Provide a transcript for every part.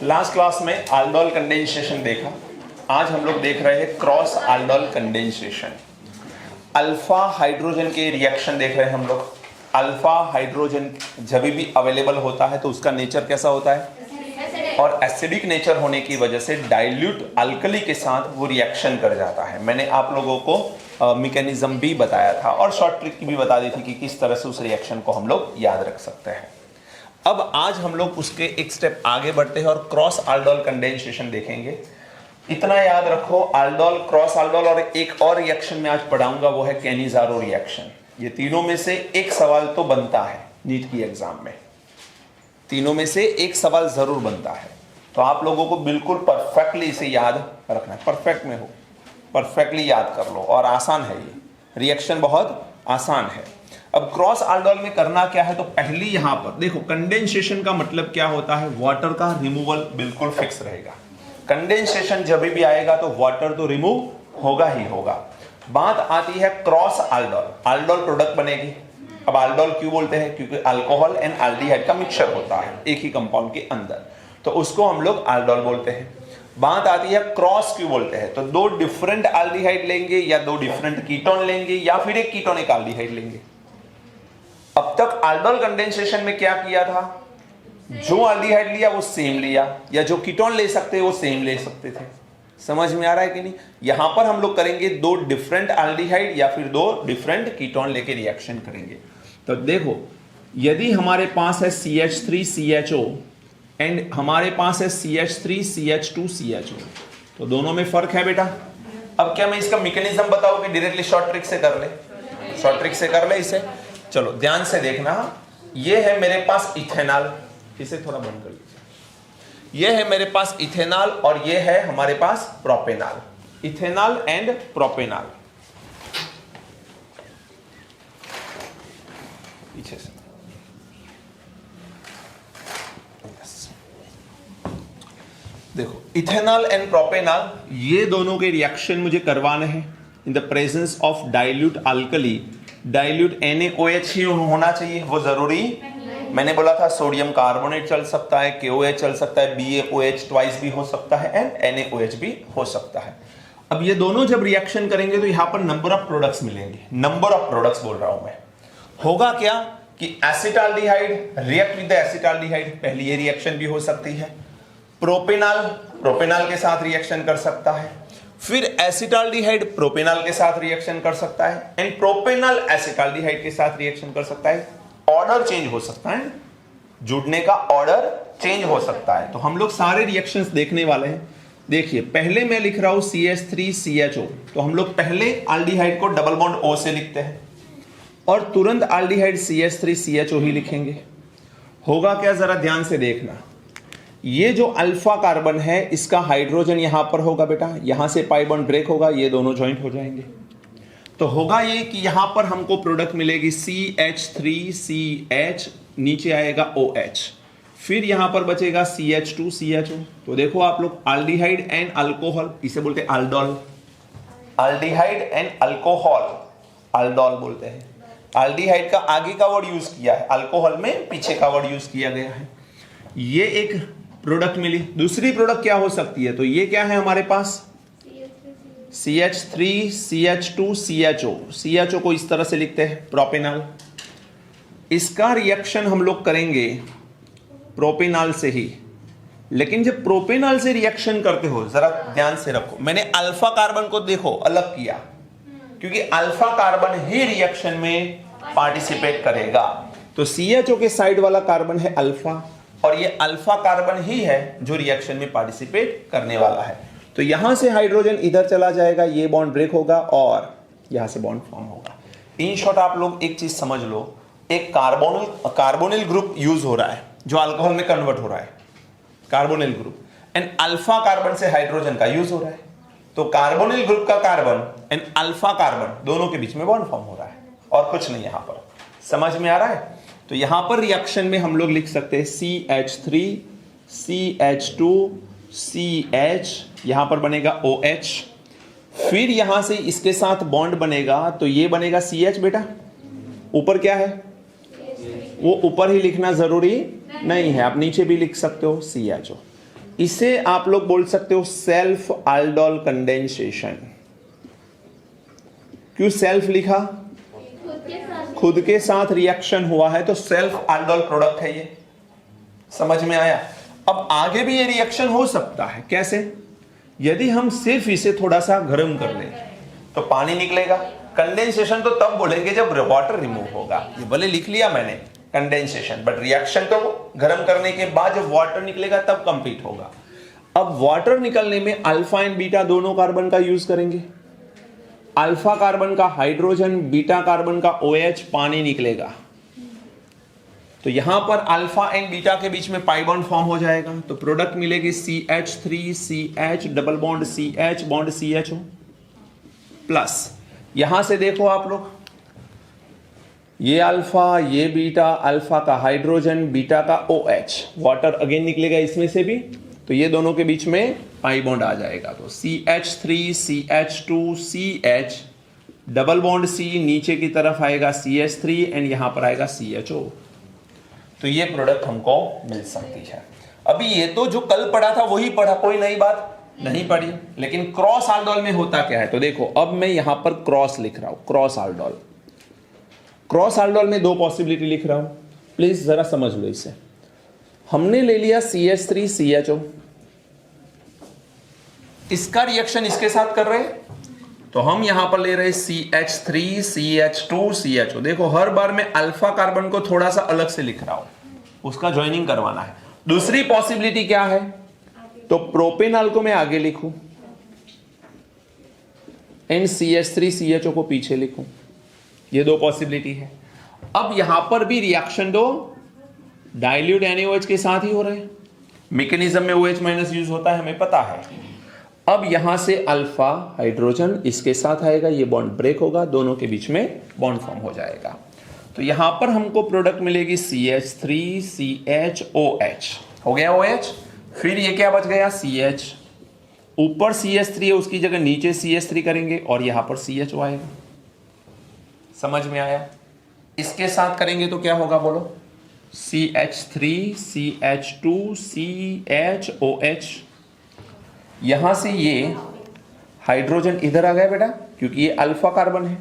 Last class में aldol condensation देखा, आज हम लोग देख रहे हैं cross aldol condensation. Alpha hydrogen के रिएक्शन देख रहे हैं हम लोग। अल्फा हाइड्रोजन जब भी अवेलेबल होता है तो उसका नेचर कैसा होता है, और एसिडिक नेचर होने की वजह से डाइल्यूट अल्कली के साथ वो रिएक्शन कर जाता है। मैंने आप लोगों को मैकेनिज्म भी बताया था और शॉर्ट ट्रिक भी बता दी थी कि किस तरह से उस रिएक्शन को हम लोग याद रख सकते हैं। अब आज हम लोग उसके एक स्टेप आगे बढ़ते हैं और क्रॉस aldol कंडेंसेशन देखेंगे। इतना याद रखो, aldol, क्रॉस aldol और एक और रिएक्शन में आज पढ़ाऊंगा, वो है कैनिज़ारो रिएक्शन। ये तीनों में से एक सवाल तो बनता है नीट की एग्जाम में, तीनों में से एक सवाल जरूर बनता है। तो आप लोगों को बिल्कुल परफेक्टली इसे याद रखना है, परफेक्ट में हो, परफेक्टली याद कर लो। और आसान है, ये रिएक्शन बहुत आसान है। अब क्रॉस aldol में करना क्या है, तो पहली यहां पर देखो, कंडेंसेशन का मतलब क्या होता है, वाटर का रिमूवल बिल्कुल फिक्स रहेगा। कंडेंसेशन जब भी आएगा तो वाटर तो रिमूव होगा ही होगा। बात आती है क्रॉस aldol, aldol प्रोडक्ट बनेगी। अब aldol क्यों बोलते हैं, क्योंकि अल्कोहल एंड एल्डिहाइड का मिक्सचर होता है एक ही कंपाउंड के अंदर, तो उसको हम लोग aldol बोलते हैं। बात आती है क्रॉस क्यों बोलते हैं, तो दो डिफरेंट एल्डिहाइड लेंगे या दो डिफरेंट कीटोन लेंगे या फिर एक कीटोन एक एल्डिहाइड लेंगे। अब तक aldol कंडेंसेशन में क्या किया था, जो एल्डिहाइड लिया वो सेम लिया, या जो कीटोन ले सकते वो सेम ले सकते थे। समझ में आ रहा है कि नहीं। यहां पर हम लोग करेंगे दो डिफरेंट एल्डिहाइड या फिर दो डिफरेंट कीटोन लेके रिएक्शन करेंगे। तो देखो, यदि हमारे पास है CH3CHO एंड हमारे पास है CH3CH2CHO, तो दोनों में फर्क है बेटा। अब क्या मैं इसका मैकेनिज्म बताऊं कि डायरेक्टली शॉर्ट ट्रिक से कर ले, शॉर्ट ट्रिक से कर ले इसे। चलो ध्यान से देखना, ये है मेरे पास इथेनॉल, इसे थोड़ा बंद कर लीजिए। ये है मेरे पास इथेनॉल और ये है हमारे पास प्रोपेनॉल, इथेनॉल एंड प्रोपेनॉल। पीछे से देखो, इथेनॉल एंड प्रोपेनॉल, ये दोनों के रिएक्शन मुझे करवाने हैं in the presence of dilute alkali. Dilute NaOH ही होना चाहिए, वो जरूरी। मैंने बोला था सोडियम कार्बोनेट चल सकता है, KOH चल सकता है, BaOH ट्वाइस भी हो सकता है एंड NaOH भी हो सकता है। अब ये दोनों जब रिएक्शन करेंगे तो यहां पर नंबर ऑफ प्रोडक्ट्स मिलेंगे, नंबर ऑफ प्रोडक्ट्स बोल रहा हूं मैं। होगा क्या कि एसिटाल्डिहाइड रिएक्ट विद एसिटाल्डिहाइड, पहली ये रिएक्शन भी हो सकती है। प्रोपेनॉल प्रोपेनॉल के साथ रिएक्शन कर सकता है, फिर एसिटाल्डिहाइड प्रोपेनॉल के साथ रिएक्शन कर सकता है एंड प्रोपेनॉल एसिटाल्डिहाइड के साथ रिएक्शन कर सकता है। ऑर्डर चेंज हो सकता है, जुड़ने का ऑर्डर चेंज हो सकता है। तो हम लोग सारे रिएक्शंस देखने वाले हैं। देखिए, पहले मैं लिख रहा हूं CH3CHO, तो हम लोग पहले एल्डिहाइड को डबल बॉन्ड O से लिखते हैं और तुरंत एल्डिहाइड CH3CHO ही लिखेंगे। होगा क्या, जरा ध्यान से देखना। ये जो अल्फा कार्बन है, इसका हाइड्रोजन यहां पर होगा बेटा, यहां से पाई बॉन्ड ब्रेक होगा, ये दोनों ज्वाइंट हो जाएंगे। तो होगा ये कि यहां पर हमको प्रोडक्ट मिलेगी CH3CH, नीचे आएगा OH, फिर यहां पर बचेगा CH2CHO। तो देखो आप लोग, एल्डिहाइड एंड अल्कोहल, इसे बोलते हैं aldol, aldehyde and alcohol aldol बोलते हैं। एल्डिहाइड का आगे का वर्ड यूज किया है, अल्कोहल में पीछे का वर्ड यूज किया गया है। ये एक प्रोडक्ट मिली। दूसरी प्रोडक्ट क्या हो सकती है, तो ये क्या है हमारे पास CH3CH2CHO, CHO को इस तरह से लिखते हैं प्रोपेनॉल। इसका रिएक्शन हम लोग करेंगे प्रोपेनॉल से ही, लेकिन जब प्रोपेनॉल से रिएक्शन करते हो, जरा ध्यान से रखो, मैंने अल्फा कार्बन को देखो अलग किया, क्योंकि अल्फा कार्बन ही रिएक्शन में पार्टिसिपेट करेगा। तो CHO के साइड वाला कार्बन है अल्फा, और ये अल्फा कार्बन ही है जो रिएक्शन में पार्टिसिपेट करने वाला है। तो यहां से हाइड्रोजन इधर चला जाएगा, ये बॉन्ड ब्रेक होगा और यहां से बॉन्ड फॉर्म होगा। इन शॉर्ट आप लोग एक चीज समझ लो, एक कार्बोनिल ग्रुप यूज हो रहा है जो अल्कोहल में कन्वर्ट हो रहा है, carbonyl group, and alpha carbon से हाइड्रोजन का यूज हो रहा है। तो कार्बोनिल ग्रुप का कार्बन एंड अल्फा कार्बन दोनों के बीच में बॉन्ड फॉर्म हो रहा है, और कुछ नहीं। यहां पर समझ में आ रहा है। तो यहां पर रिएक्शन में हम लोग लिख सकते हैं CH3CH2CH, यहां पर बनेगा OH, फिर यहां से इसके साथ बॉन्ड बनेगा, तो ये बनेगा CH बेटा। ऊपर क्या है, वो ऊपर ही लिखना जरूरी नहीं है, आप नीचे भी लिख सकते हो CHO। इसे आप लोग बोल सकते हो सेल्फ aldol कंडेंसेशन। क्यों सेल्फ लिखा? खुद के साथ रिएक्शन हुआ है तो सेल्फ aldol प्रोडक्ट है ये। समझ में आया? अब आगे भी ये रिएक्शन हो सकता है। कैसे? यदि हम सिर्फ इसे थोड़ा सा गर्म कर लें तो पानी निकलेगा। कंडेंसेशन तो तब बोलेंगे जब वाटर रिमूव होगा। ये भले लिख लिया मैंने कंडेंसेशन, बट रिएक्शन तो गर्म करने के बाद जब वाटर निकलेगा तब कंप्लीट होगा। अब वाटर निकलने में अल्फा एंड बीटा दोनों कार्बन का यूज करेंगे। अल्फा कार्बन का हाइड्रोजन, बीटा कार्बन का OH, पानी निकलेगा। तो यहां पर अल्फा एंड बीटा के बीच में पाई बॉन्ड फॉर्म हो जाएगा। तो प्रोडक्ट मिलेगी CH3CH double bond CH bond CHO plus, यहां से देखो आप लोग, ये अल्फा ये बीटा, अल्फा का हाइड्रोजन बीटा का OH, वाटर अगेन निकलेगा इसमें से भी, तो ये दोनों के बीच में पाई बॉन्ड आ जाएगा। तो CH3CH2CH डबल बॉन्ड C, नीचे की तरफ आएगा CH3 एंड यहां पर आएगा CHO। तो ये प्रोडक्ट हमको मिल सकती है। अभी ये तो जो कल पढ़ा था वही पढ़ा, कोई नई बात नहीं पढ़ी। लेकिन क्रॉस aldol में होता क्या है तो देखो, अब मैं यहां पर क्रॉस लिख रहा हूं, क्रॉस aldol। क्रॉस aldol में दो पॉसिबिलिटी लिख रहा हूं, प्लीज जरा समझ लो इसे। हमने ले लिया CH3CHO, इसका रिएक्शन इसके साथ कर रहे हैं, तो हम यहां पर ले रहे CH3CH2CHO। देखो हर बार मैं अल्फा कार्बन को थोड़ा सा अलग से लिख रहा हूं, उसका ज्वाइनिंग करवाना है। दूसरी पॉसिबिलिटी क्या है तो प्रोपेनॉल को मैं आगे लिखूं एंड CH3CHO को पीछे लिखूं। ये दो पॉसिबिलिटी है। अब यहां पर भी रिएक्शन दो डाइल्यूट NaOH के साथ ही हो रहे हैं। मैकेनिज्म में OH माइनस यूज होता है, हमें पता है। अब यहां से अल्फा हाइड्रोजन इसके साथ आएगा, ये बॉन्ड ब्रेक होगा, दोनों के बीच में बॉन्ड फॉर्म हो जाएगा। तो यहां पर हमको प्रोडक्ट मिलेगी CH3CHOH, हो गया OH। फिर ये क्या बच गया CH, ऊपर CH3 है उसकी जगह नीचे CH3 करेंगे और यहां पर CHO आएगा। समझ में आया? इसके साथ करेंगे तो क्या होगा बोलो, CH3CH2CHOH। यहां से ये हाइड्रोजन इधर आ गया बेटा, क्योंकि ये अल्फा कार्बन है,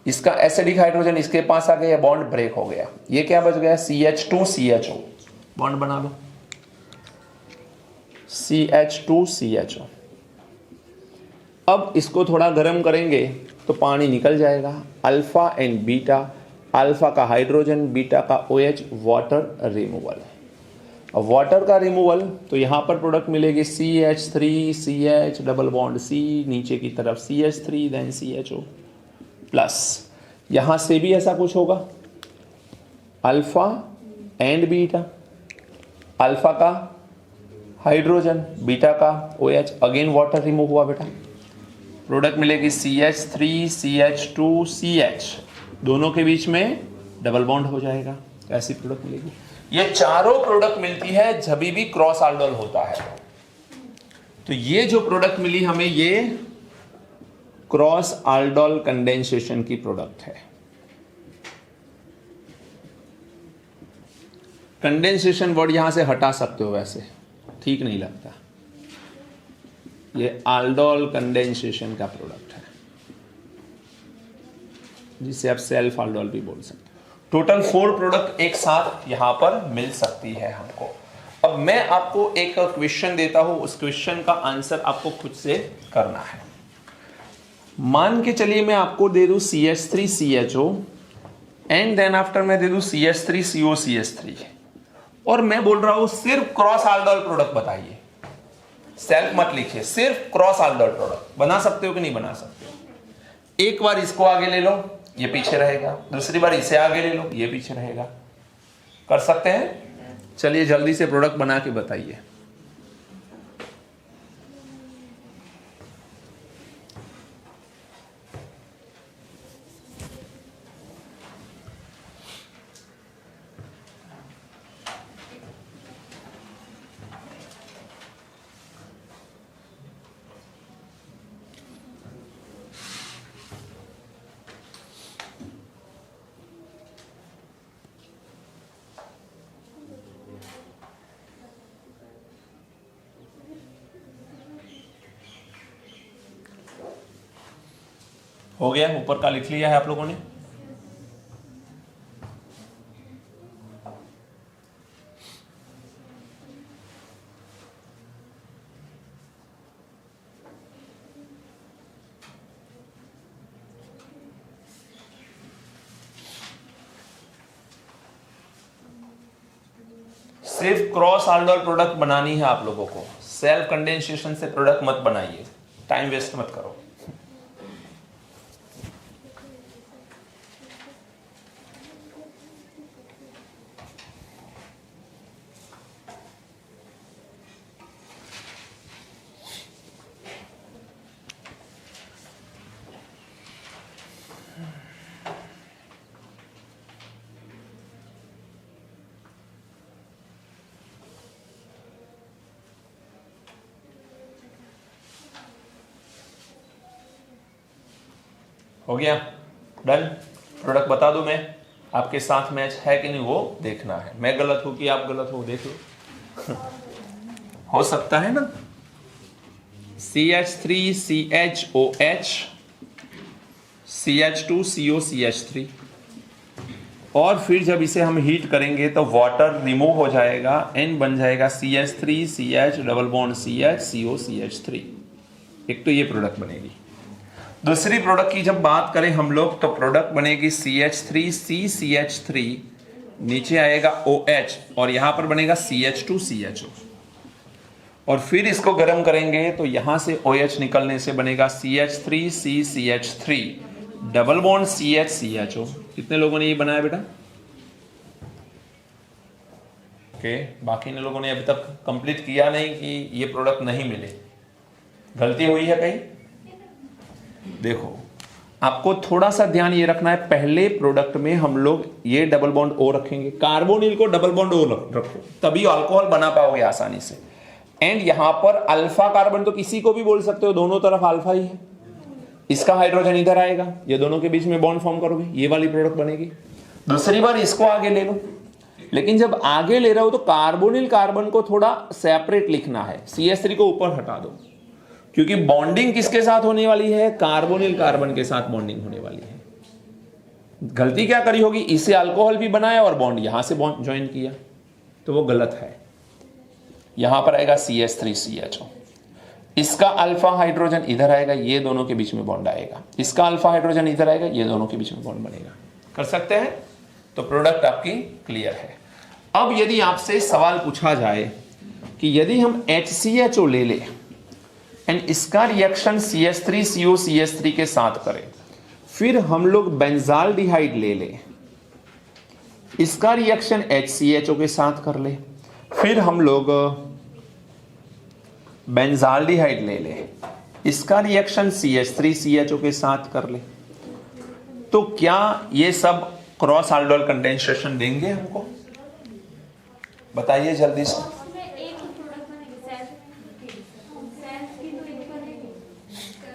इसका एसिडिक हाइड्रोजन इसके पास आ गया, बॉन्ड ब्रेक हो गया। ये क्या बच गया CH2CHO, बॉन्ड बना लो CH2CHO। अब इसको थोड़ा गर्म करेंगे तो पानी निकल जाएगा। अल्फा एंड बीटा, अल्फा का हाइड्रोजन बीटा का OH, वाटर रिमूवल। अब वाटर का रिमूवल तो यहां पर प्रोडक्ट मिलेगी CH3CH डबल बॉन्ड C, नीचे की तरफ CH3 देन CHO प्लस, यहां से भी ऐसा कुछ होगा, अल्फा एंड बीटा, अल्फा का हाइड्रोजन बीटा का OH, अगेन वाटर रिमूव हुआ बेटा, प्रोडक्ट मिलेगी CH3CH2CH, दोनों के बीच में डबल बॉन्ड हो जाएगा। ऐसी प्रोडक्ट मिलेगी। ये चारों प्रोडक्ट मिलती है जब भी क्रॉस aldol होता है। तो ये जो प्रोडक्ट मिली हमें, ये क्रॉस aldol कंडेंसेशन की प्रोडक्ट है। कंडेंसेशन वर्ड यहां से हटा सकते हो, वैसे ठीक नहीं लगता। ये aldol कंडेंसेशन का प्रोडक्ट है, जिसे आप सेल्फ aldol भी बोल सकते हो। टोटल 4 प्रोडक्ट एक साथ यहां पर मिल सकती है हमको। अब मैं आपको एक क्वेश्चन देता हूं, उस क्वेश्चन का आंसर आपको खुद से करना है। मान के चलिए मैं आपको दे दूं CH3CHO एंड देन आफ्टर मैं दे दूं CH3COCH3 और मैं बोल रहा हूं सिर्फ क्रॉस aldol प्रोडक्ट बताइए। सेल्फ मत लिखिए, सिर्फ क्रॉस aldol प्रोडक्ट। बना सकते हो कि नहीं बना सकते हो? एक बार इसको आगे ले लो, ये पीछे रहेगा, दूसरी बार इसे आगे ले लो, ये पीछे रहेगा। कर सकते हैं? चलिए जल्दी से प्रोडक्ट बना के बताइए। हो गया, ऊपर का लिख लिया है आप लोगों ने। सिर्फ क्रॉस आल्डोल प्रोडक्ट बनानी है आप लोगों को, सेल्फ कंडेंसेशन से प्रोडक्ट मत बनाइए, टाइम वेस्ट मत करो। हो गया, डन। प्रोडक्ट बता दूं मैं, आपके साथ मैच है कि नहीं वो देखना है। मैं गलत हूं कि आप गलत हो, देख लो। हो सकता है ना, CH3CHOH CH2COCH3, और फिर जब इसे हम हीट करेंगे तो वाटर रिमूव हो जाएगा, N बन जाएगा CH3CH double bond CH COCH3। एक तो ये प्रोडक्ट बनेगी। दूसरी प्रोडक्ट की जब बात करें हम लोग तो प्रोडक्ट बनेगी CH3CCH3, नीचे आएगा OH और यहां पर बनेगा CH2CHO, और फिर इसको गर्म करेंगे तो यहां से OH निकलने से बनेगा CH3CCH3 डबल बॉन्ड CHCHO। कितने लोगों ने ये बनाया बेटा? ओके, बाकी ने लोगों ने अभी तक कंप्लीट किया नहीं कि ये प्रोडक्ट नहीं मिले, गलती हुई है कहीं? देखो, आपको थोड़ा सा ध्यान ये रखना है, पहले प्रोडक्ट में हम लोग ये डबल बॉन्ड O रखेंगे, कार्बोनिल को डबल बॉन्ड O रखो, तभी अल्कोहल बना पाओगे आसानी से। एंड यहां पर अल्फा कार्बन तो किसी को भी बोल सकते हो, दोनों तरफ अल्फा ही है, इसका हाइड्रोजन इधर आएगा, ये दोनों के बीच में बॉन्ड फॉर्म करोगे, ये वाली प्रोडक्ट बनेगी। दूसरी बार इसको आगे ले लो, लेकिन जब आगे ले रहे हो तो कार्बोनिल कार्बन को थोड़ा सेपरेट लिखना है, CH3 को ऊपर हटा दो, क्योंकि बॉन्डिंग किसके साथ होने वाली है? कार्बोनिल कार्बन के साथ बॉन्डिंग होने वाली है। गलती क्या करी होगी, इसे अल्कोहल भी बनाया और बॉन्ड यहां से बॉन्ड ज्वाइन किया, तो वो गलत है। यहां पर आएगा CH3CHO, इसका अल्फा हाइड्रोजन इधर आएगा, ये दोनों के बीच में बॉन्ड आएगा, इसका अल्फा हाइड्रोजन इधर आएगा, ये दोनों के बीच में बॉन्ड बनेगा। कर सकते हैं? तो प्रोडक्ट आपकी क्लियर है। अब यदि आपसे सवाल पूछा जाए कि यदि हम HCHO ले ले एंड इसका रिएक्शन CH3COCH3 के साथ करें, फिर हम लोग बेंजाल्डिहाइड ले ले, इसका रिएक्शन HCHO के साथ कर ले, फिर हम लोग बेंजाल्डिहाइड ले ले, इसका रिएक्शन CH3CHO के साथ कर ले, तो क्या ये सब क्रॉस आल्डोल कंडेंसेशन देंगे हमको? बताइए जल्दी से।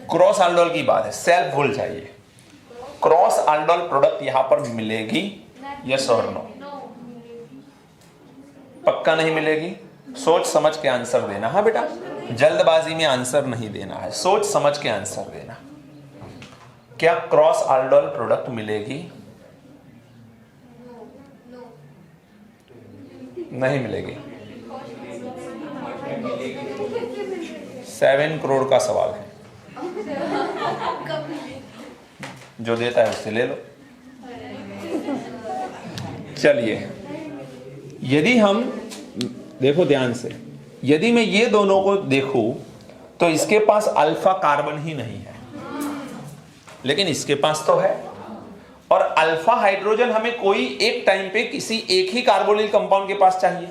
क्रॉस आल्डोल की बात है, सेल्फ भूल जाइए। क्रॉस आल्डोल प्रोडक्ट यहां पर मिलेगी, यस और नो? पक्का नहीं मिलेगी? सोच समझ के आंसर देना। हाँ बेटा, जल्दबाजी में आंसर नहीं देना है, सोच समझ के आंसर देना। क्या क्रॉस आल्डोल प्रोडक्ट मिलेगी? नहीं मिलेगी। 7 करोड़ का सवाल है, जो देता है उससे ले लो। चलिए, यदि हम देखो ध्यान से, यदि मैं ये दोनों को देखूं तो इसके पास अल्फा कार्बन ही नहीं है, लेकिन इसके पास तो है, और अल्फा हाइड्रोजन हमें कोई एक टाइम पे किसी एक ही कार्बोनिल कंपाउंड के पास चाहिए।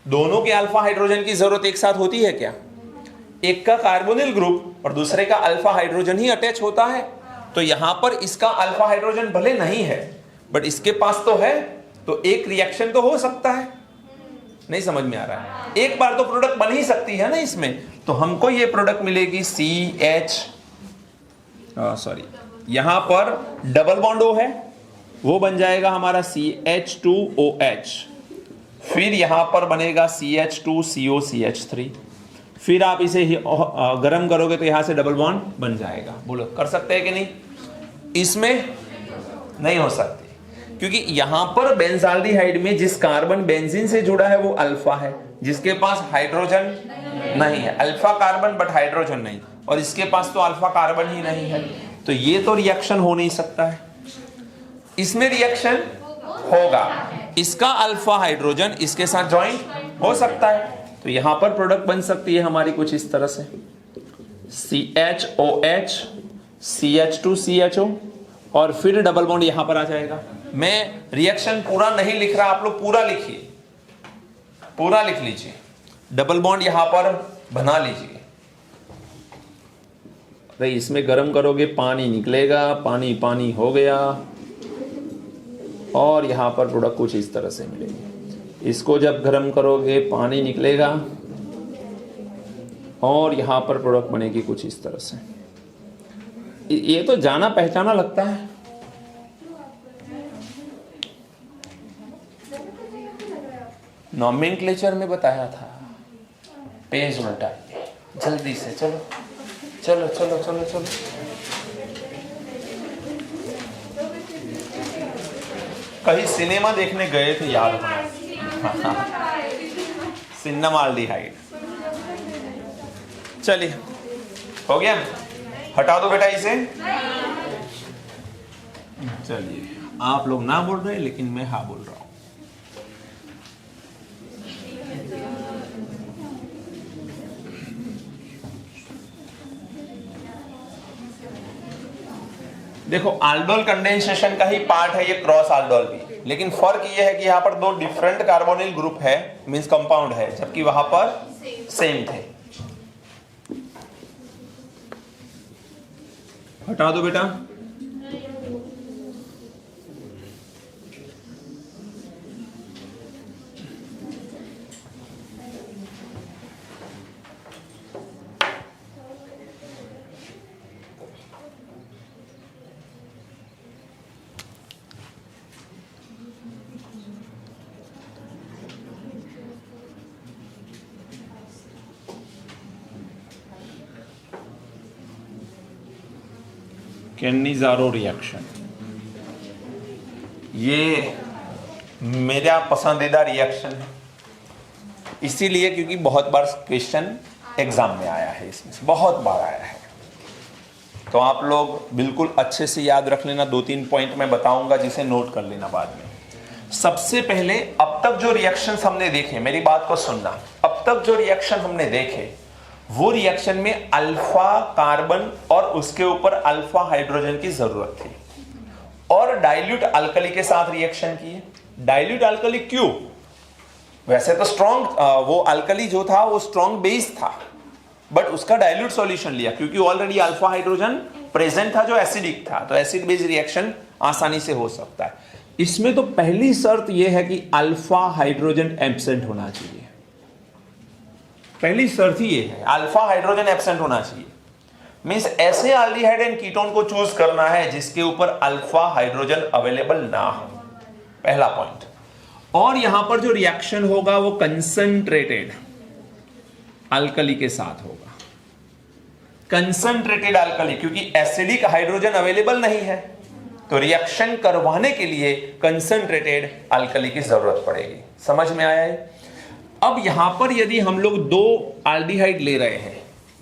दोनों के अल्फा हाइड्रोजन की जरूरत एक साथ होती है क्या? एक का कार्बोनिल ग्रुप और दूसरे का अल्फा हाइड्रोजन ही अटैच होता है, तो यहां पर इसका अल्फा हाइड्रोजन भले नहीं है बट इसके पास तो है, तो एक रिएक्शन तो हो सकता है। नहीं समझ में आ रहा है? एक बार तो प्रोडक्ट बन ही सकती है ना इसमें, तो हमको ये प्रोडक्ट मिलेगी यहां पर डबल बॉन्ड O है, वो बन जाएगा हमारा CH2OH, फिर यहां पर बनेगा CH2COCH3, फिर आप इसे गर्म करोगे तो यहां से डबल बॉन्ड बन जाएगा। बोलो, कर सकते हैं कि नहीं? इसमें नहीं हो सकती, क्योंकि यहां पर बेंजाल्डिहाइड में जिस कार्बन बेंजीन से जुड़ा है वो अल्फा है, जिसके पास हाइड्रोजन नहीं है, अल्फा कार्बन बट हाइड्रोजन नहीं, और इसके पास तो अल्फा कार्बन ही नहीं है, तो ये तो रिएक्शन हो नहीं सकता है। इसमें रिएक्शन होगा, इसका अल्फा हाइड्रोजन इसके साथ ज्वाइंट हो सकता है, तो यहां पर प्रोडक्ट बन सकती है हमारी कुछ इस तरह से CHOH CH2CHO और फिर डबल बॉन्ड यहां पर आ जाएगा। मैं रिएक्शन पूरा नहीं लिख रहा, आप लोग पूरा लिखिए, पूरा लिख लीजिए। डबल बॉन्ड यहां पर बना लीजिए। भाई इसमें गर्म करोगे पानी निकलेगा, पानी पानी हो गया, और यहां पर प्रोडक्ट कुछ इस तरह से मिलेगी। इसको जब गर्म करोगे पानी निकलेगा, और यहां पर प्रोडक्ट बनेगी कुछ इस तरह से। ये तो जाना पहचाना लगता है। नॉमेनक्लेचर में बताया था, पेज उल्टाइए जल्दी से, चलो चलो चलो चलो चलो। कहीं सिनेमा देखने गए थे, याद होना सिन्नामाल्डिहाइड। चलिए हो गया, हटा दो बेटा इसे। चलिए आप लोग ना बोल रहे लेकिन मैं हाँ बोल रहा हूं। देखो अल्डोल कंडेंसेशन का ही पार्ट है ये क्रॉस अल्डोल भी, लेकिन फर्क ये है कि यहां पर दो डिफरेंट कार्बोनिल ग्रुप है, मींस कंपाउंड है, जबकि वहां पर सेम थे। हटा दो बेटा। कैनिज़ारो रिएक्शन, ये मेरा पसंदीदा रिएक्शन है, इसीलिए क्योंकि बहुत बार क्वेश्चन एग्जाम में आया है, इसमें से बहुत बार आया है। तो आप लोग बिल्कुल अच्छे से याद रख लेना, 2-3 पॉइंट मैं बताऊंगा जिसे नोट कर लेना बाद में। सबसे पहले अब तक जो रिएक्शंस हमने देखे, मेरी बात को सुनना, अब तक जो रिएक्शन हमने देखे वो रिएक्शन में अल्फा कार्बन और उसके ऊपर अल्फा हाइड्रोजन की जरूरत थी, और डाइल्यूट अल्कली के साथ रिएक्शन किए। डाइल्यूट अल्कली क्यों? वैसे तो स्ट्रॉन्ग वो अल्कली जो था वो स्ट्रॉन्ग बेस था, बट उसका डाइल्यूट सॉल्यूशन लिया क्योंकि ऑलरेडी अल्फा हाइड्रोजन प्रेजेंट था जो एसिडिक था, तो एसिड बेस रिएक्शन आसानी से हो सकता है। इसमें तो पहली शर्त यह है कि अल्फा हाइड्रोजन एब्सेंट होना चाहिए, पहली शर्त ही ये है, अल्फा हाइड्रोजन एब्सेंट होना चाहिए। मींस ऐसे एल्डिहाइड एंड कीटोन को चूज करना है जिसके ऊपर अल्फा हाइड्रोजन अवेलेबल ना हो, पहला पॉइंट। और यहां पर जो रिएक्शन होगा वो कंसंट्रेटेड अल्कली के साथ होगा, कंसंट्रेटेड अल्कली, क्योंकि एसिडिक हाइड्रोजन अवेलेबल नहीं है, तो रिएक्शन करवाने के लिए कंसंट्रेटेड अल्कली की जरूरत पड़ेगी। समझ में आया है? अब यहां पर यदि हम लोग दो एल्डिहाइड ले रहे हैं,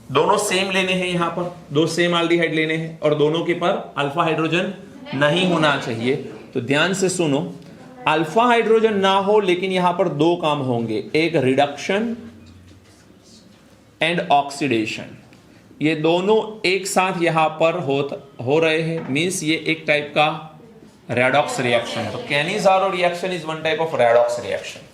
दोनों सेम लेने हैं, यहां पर दो सेम एल्डिहाइड लेने हैं और दोनों के पर अल्फा हाइड्रोजन नहीं होना चाहिए, तो ध्यान से सुनो, अल्फा हाइड्रोजन ना हो लेकिन यहां पर दो काम होंगे, एक रिडक्शन एंड ऑक्सीडेशन, ये दोनों एक साथ यहां पर हो रहे हैं, मींस ये एक टाइप का रेडॉक्स रिएक्शन है। तो Cannizzaro reaction is one type of redox reaction.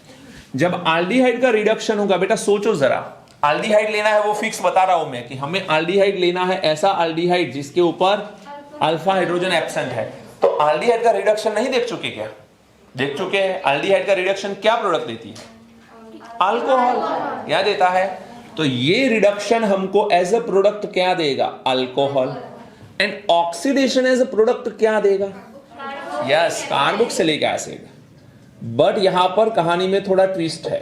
जब एल्डिहाइड का रिडक्शन होगा, बेटा सोचो जरा, एल्डिहाइड लेना है वो फिक्स बता रहा हूं मैं कि हमें एल्डिहाइड लेना है, ऐसा एल्डिहाइड जिसके ऊपर अल्फा हाइड्रोजन एब्सेंट है। तो एल्डिहाइड का रिडक्शन नहीं देख चुके क्या? देख चुके हैं। एल्डिहाइड का रिडक्शन क्या प्रोडक्ट देती है? अल्कोहल। क्या देता है? तो ये रिडक्शन हमको एज अ प्रोडक्ट क्या देगा? Alcohol. And oxidation as a product क्या देगा? Yes, carboxylic acid. बट यहां पर कहानी में थोड़ा ट्विस्ट है,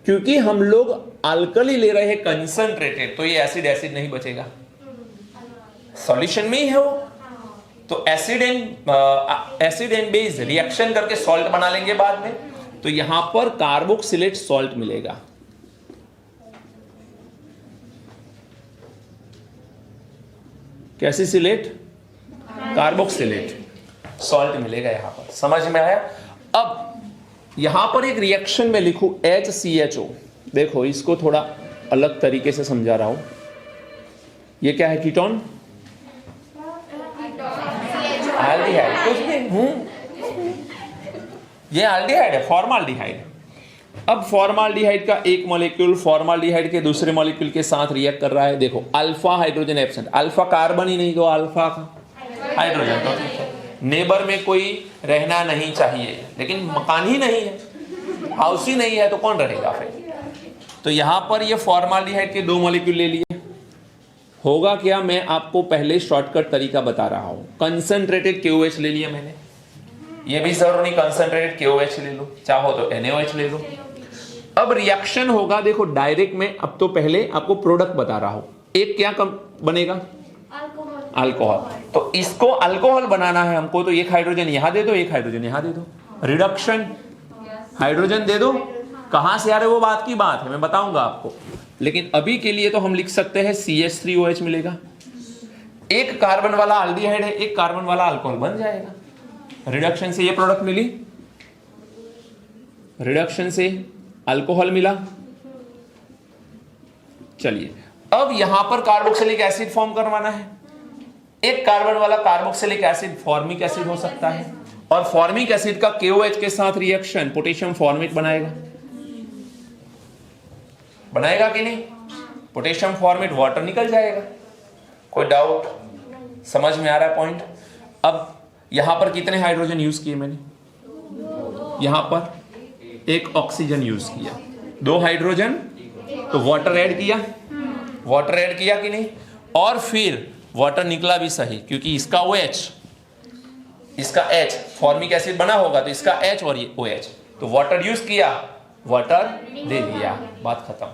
क्योंकि हम लोग अल्कली ले रहे हैं कंसंट्रेटेड, तो ये एसिड एसिड नहीं बचेगा, सॉल्यूशन में ही है वो, तो एसिड एंड बेस रिएक्शन करके सॉल्ट बना लेंगे बाद में, तो यहां पर कार्बोक्सिलेट सॉल्ट मिलेगा। कैसी सिलेट? कार्बोक्सिलेट सॉल्ट मिलेगा यहां पर। समझ में आया? अब यहां पर एक रिएक्शन में लिखूं HCHO, देखो इसको थोड़ा अलग तरीके से समझा रहा हूं। ये क्या है? कीटोन, एल्डिहाइड, कुछ भी ये एल्डिहाइड है, फॉर्माल्डिहाइड। अब फॉर्माल्डिहाइड का एक मॉलिक्यूल फॉर्माल्डिहाइड के दूसरे मॉलिक्यूल के साथ रिएक्ट कर रहा है। देखो alpha hydrogen absent, alpha carbon ही नहीं तो अल्फा का हाइड्रोजन, तो ठीक है। नेबर में कोई रहना नहीं चाहिए, लेकिन मकान ही नहीं है, हाउस ही नहीं है, तो कौन रहेगा फिर? तो यहां पर ये फॉर्माल्डिहाइड के 2 मॉलिक्यूल ले लिए। होगा क्या? मैं आपको पहले शॉर्टकट तरीका बता रहा हूं। कंसंट्रेटेड KOH ले लिया मैंने, ये भी जरूर नहीं कंसंट्रेटेड KOH ले लो, चाहो तो NaOH ले लो। अब रिएक्शन होगा, देखो डायरेक्ट में, अब तो पहले आपको प्रोडक्ट बता रहा हूं। एक क्या बनेगा? अल्कोहल। तो इसको अल्कोहल बनाना है हमको, तो एक हाइड्रोजन यहां दे दो, एक हाइड्रोजन यहां दे दो, रिडक्शन हाइड्रोजन दे दो। कहां से आ रहे वो बात की बात है, मैं बताऊंगा आपको, लेकिन अभी के लिए तो हम लिख सकते हैं CH3OH मिलेगा। एक कार्बन वाला एल्डिहाइड है, एक कार्बन वाला अल्कोहल बन जाएगा। रिडक्शन से ये प्रोडक्ट मिली, रिडक्शन से अल्कोहल मिला। चलिए अब यहां पर कार्बोक्सिलिक एसिड फॉर्म करवाना है। एक कार्बन वाला कार्बोक्सिलिक एसिड फॉर्मिक एसिड हो सकता है, और फॉर्मिक एसिड का KOH के साथ रिएक्शन पोटेशियम फॉर्मेट बनाएगा। बनाएगा कि नहीं? पोटेशियम फॉर्मेट वाटर निकल जाएगा। कोई डाउट? समझ में आ रहा है पॉइंट? अब यहां पर कितने हाइड्रोजन यूज किए मैंने? यहां पर एक ऑक्सीजन यूज किया, 2 हाइड्रोजन, तो वाटर ऐड किया, वाटर ऐड किया कि नहीं? और फिर वाटर निकला भी सही, क्योंकि इसका OH, इसका H, फॉर्मिक एसिड बना होगा तो इसका H और ये OH, तो वाटर यूज किया, वाटर दे दिया, बात खत्म।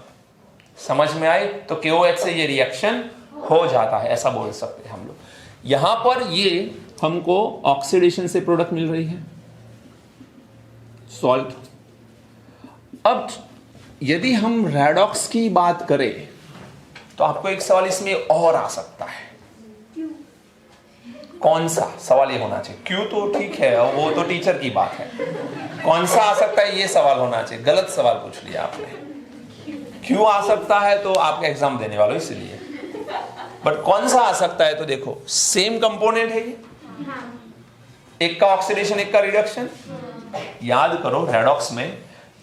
समझ में आई? तो KOH से ये रिएक्शन हो जाता है, ऐसा बोल सकते हैं हम लोग। यहां पर ये हमको ऑक्सीडेशन से प्रोडक्ट मिल रही है, सॉल्ट। अब यदि हम रेडॉक्स की बात करें तो आपको एक सवाल इसमें और आ सकता है। कौन सा? सवाल ये होना चाहिए, क्यों तो ठीक है, वो तो टीचर की बात है। कौन सा आ सकता है ये सवाल होना चाहिए। गलत सवाल पूछ लिया आपने। क्यों आ सकता है तो आपका एग्जाम देने वालों इसलिए, बट कौन सा आ सकता है तो देखो सेम कंपोनेंट है ये, एक का ऑक्सीडेशन एक का रिडक्शन। याद करो रेडॉक्स में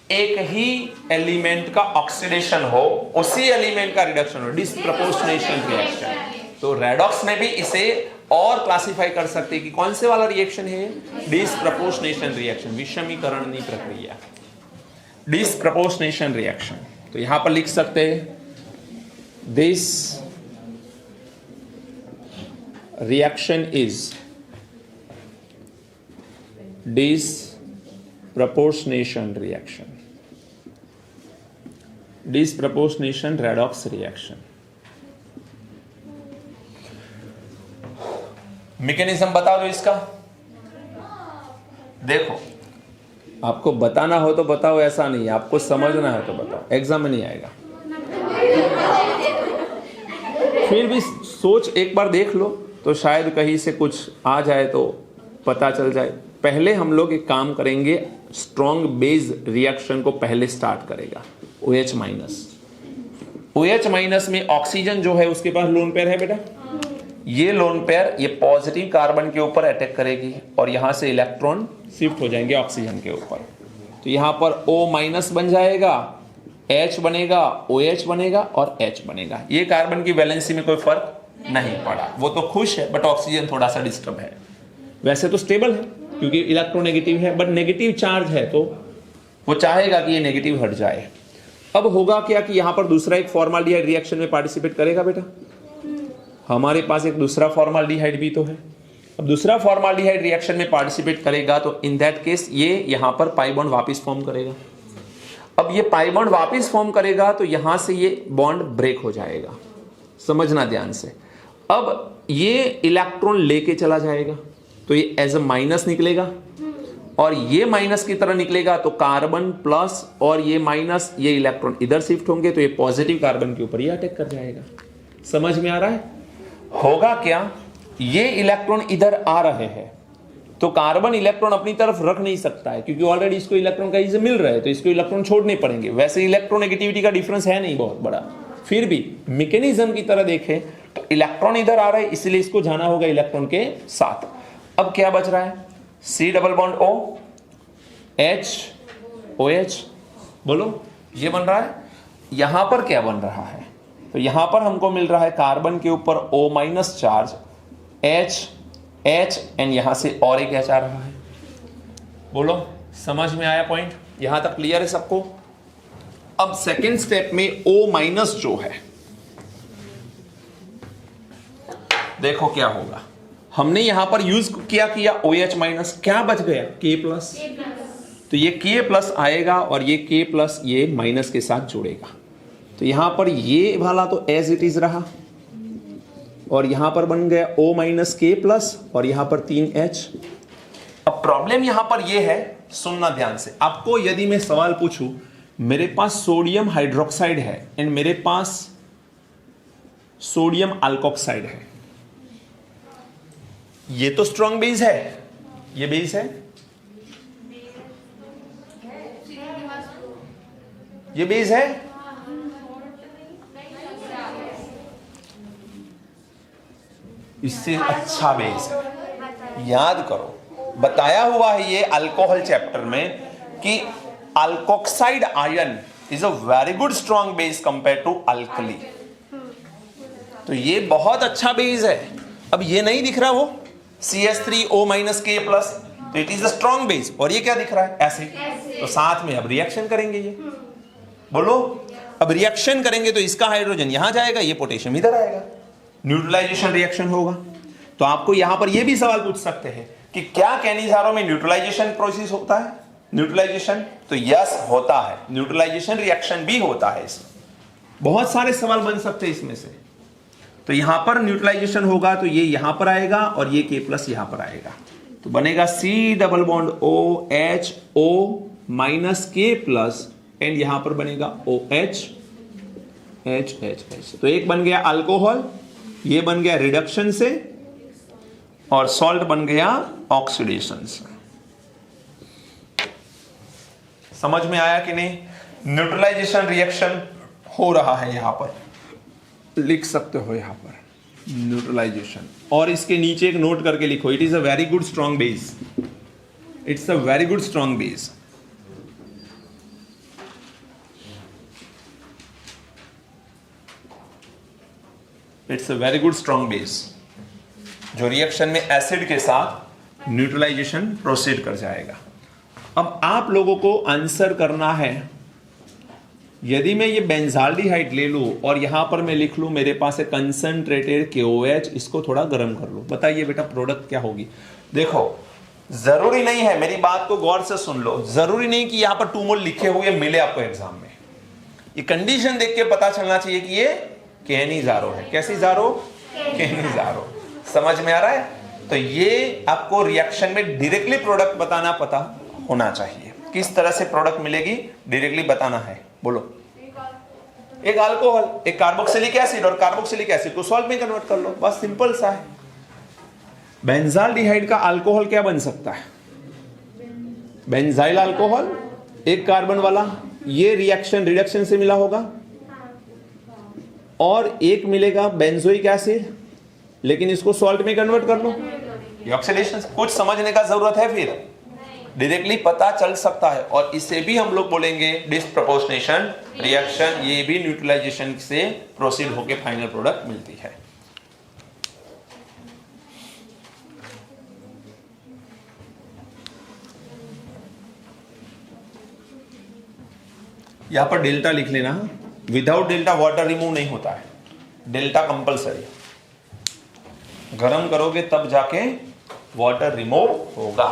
एक ही एलिमेंट का ऑक्सीडेशन हो, उसी एलिमेंट का रिडक्शन हो, डिसप्रपोर्शनेशन रिएक्शन। तो रेडॉक्स में भी इसे और क्लासिफाई कर सकते हैं कि कौन से वाला रिएक्शन है? डिसप्रपोर्शनेशन रिएक्शन, विषमीकरणीय प्रक्रिया, डिसप्रपोर्शनेशन रिएक्शन। तो यहां पर लिख सकते हैं this reaction is disproportionation reaction, disproportionation redox reaction। Mechanism बता दो इसका। देखो आपको बताना हो तो बताओ, ऐसा नहीं, आपको समझना है तो बताओ, एग्जाम में नहीं आएगा। फिर भी सोच एक बार देख लो तो शायद कहीं से कुछ आ जाए तो पता चल जाए। पहले हम लोग एक काम करेंगे, स्ट्रॉन्ग बेस रिएक्शन को पहले स्टार्ट करेगा। OH माइनस, OH माइनस में ऑक्सीजन जो है उसके पास लोन पेयर है बेटा, ये लोन पेयर ये पॉजिटिव कार्बन के ऊपर अटैक करेगी और यहां से इलेक्ट्रॉन शिफ्ट हो जाएंगे ऑक्सीजन के ऊपर। तो यहां पर O माइनस बन जाएगा, H बनेगा, OH बनेगा और H बनेगा। ये कार्बन की वैलेंसी में कोई फर्क नहीं पड़ा, वो तो खुश है, बट ऑक्सीजन थोड़ा सा डिस्टर्ब है। वैसे तो स्टेबल है क्योंकि इलेक्ट्रोनेगेटिव है, बट नेगेटिव चार्ज है तो वो चाहेगा कि ये नेगेटिव हट जाए। अब होगा क्या कि यहां पर दूसरा एक फॉर्माल्डिहाइड रिएक्शन में पार्टिसिपेट करेगा बेटा। हमारे पास एक दूसरा फॉर्माल्डिहाइड भी तो है। अब दूसरा फॉर्माल्डिहाइड रिएक्शन में पार्टिसिपेट करेगा तो इन दैट केस ये यहां पर पाई बॉन्ड वापस फॉर्म करेगा। अब ये पाई बॉन्ड वापस फॉर्म करेगा तो यहां से ये बॉन्ड ब्रेक हो जाएगा, समझना ध्यान से। अब ये इलेक्ट्रॉन लेके चला जाएगा तो ये एज अ माइनस निकलेगा, और ये माइनस की तरह निकलेगा तो कार्बन प्लस और ये माइनस, ये इलेक्ट्रॉन इधर शिफ्ट होंगे तो ये पॉजिटिव कार्बन के ऊपर ये अटैक कर जाएगा। समझ में आ रहा है? होगा क्या, ये इलेक्ट्रॉन इधर आ रहे हैं तो कार्बन इलेक्ट्रॉन अपनी तरफ रख नहीं सकता है क्योंकि ऑलरेडी इसको इलेक्ट्रॉन कहीं से मिल रहा है, तो इसको इलेक्ट्रॉन छोड़ने पड़ेंगे। वैसे इलेक्ट्रोनेगेटिविटी का डिफरेंस है नहीं बहुत बड़ा, फिर भी मैकेनिज्म की तरह देखें तो इलेक्ट्रॉन इधर आ रहा है इसलिए इसको जाना होगा इलेक्ट्रॉन के साथ। अब क्या बच रहा है, C double bond O H OH, बोलो ये बन रहा है। यहां पर क्या बन रहा है, तो यहां पर हमको मिल रहा है कार्बन के ऊपर O minus charge H and यहां से और एक H आ रहा है। बोलो समझ में आया पॉइंट? यहां तक क्लियर है सबको? अब सेकेंड स्टेप में O माइनस जो है, देखो क्या होगा, हमने यहां पर यूज किया OH माइनस, क्या बच गया K प्लस, तो ये K प्लस आएगा और ये K प्लस ये माइनस के साथ जुड़ेगा, तो यहां पर ये वाला तो एज इट इज रहा और यहां पर बन गया O माइनस K प्लस और यहां पर 3H। अब प्रॉब्लम यहां पर ये है, सुनना ध्यान से, आपको यदि मैं सवाल पूछूं मेरे पास सोडियम हाइड्रोक्साइड है एंड मेरे पास सोडियम अल्कोक्साइड है, ये तो स्ट्रॉन्ग बेस है, ये बेस है, ये बेस है, इससे अच्छा बेस है। याद करो बताया हुआ है ये अल्कोहल चैप्टर में कि alkoxide ion is a very good strong base compare to alkali, तो ये बहुत अच्छा बेस है। अब ये नहीं दिख रहा वो CH3O माइनस K प्लस, तो it is a strong base, और ये क्या दिख रहा है एसिड, तो साथ में अब रिएक्शन करेंगे ये, बोलो अब रिएक्शन करेंगे तो इसका हाइड्रोजन यहां जाएगा, ये पोटेशियम इधर आएगा, न्यूट्रलाइजेशन रिएक्शन होगा। तो आपको यहां पर यह भी सवाल पूछ सकते हैं कि क्या कैनिजारो में न्यूट्रलाइजेशन प्रोसेस होता है, न्यूट्रलाइजेशन, तो यस होता है, न्यूट्रलाइजेशन रिएक्शन भी होता है। इसमें बहुत सारे सवाल बन सकते हैं इसमें से, तो यहां पर न्यूट्रलाइजेशन होगा तो ये यहां पर आएगा और ये K प्लस यहां पर आएगा, तो बनेगा C double bond OH O minus K plus and यहां पर बनेगा OH H। तो एक बन गया अल्कोहल, ये बन गया रिडक्शन से, और सॉल्ट बन गया ऑक्सीडेशन से। समझ में आया कि नहीं? न्यूट्रलाइजेशन रिएक्शन हो रहा है, यहां पर लिख सकते हो यहां पर न्यूट्रलाइजेशन, और इसके नीचे एक नोट करके लिखो, it is a very good strong base, it's a very good strong base. It's a very good strong base जो रिएक्शन में एसिड के साथ न्यूट्रलाइजेशन प्रोसीड कर जाएगा। अब आप लोगों को आंसर करना है, यदि मैं ये बेंजाल्डिहाइड ले लूं और यहां पर मैं लिख लूं मेरे पास है कंसंट्रेटेड KOH, इसको थोड़ा गर्म कर लो, बताइए बेटा प्रोडक्ट क्या होगी। देखो जरूरी नहीं है, मेरी बात को गौर से सुन लो, जरूरी नहीं कि यहां पर 2 मोल लिखे हुए मिले आपको एग्जाम में, ये कंडीशन देख के पता चलना चाहिए कि ये कैनिजारो है। कैसी जारो? कैनिजारो। समझ में आ रहा है? तो ये आपको रिएक्शन में डायरेक्टली प्रोडक्ट बताना पता होना चाहिए, किस तरह से प्रोडक्ट मिलेगी डायरेक्टली बताना है। बोलो, एक अल्कोहल, एक कार्बोक्सिलिक एसिड और कार्बोक्सिलिक एसिड को सॉल्ट में कन्वर्ट कर लो, बस सिंपल सा है। बेंजाल्डिहाइड का अल्कोहल क्या बन सकता है? बेंजाइल अल्कोहल, एक कार्बन वाला, ये रिएक्शन रिडक्शन से मिला होगा, और एक मिलेगा बेंजोइक एसिड, लेकिन इसको सॉल्ट में कन्वर्ट कर लो, ये ऑक्सीडेशन। कुछ समझने का जरूरत है, फिर डायरेक्टली पता चल सकता है। और इसे भी हम लोग बोलेंगे डिस्प्रपोर्शनेशन रिएक्शन, ये भी न्यूट्रलाइजेशन से प्रोसीड होकर फाइनल प्रोडक्ट मिलती है। यहां पर डेल्टा लिख लेना, विदाउट डेल्टा वाटर रिमूव नहीं होता है, डेल्टा कंपलसरी, गरम करोगे तब जाके वाटर रिमूव होगा।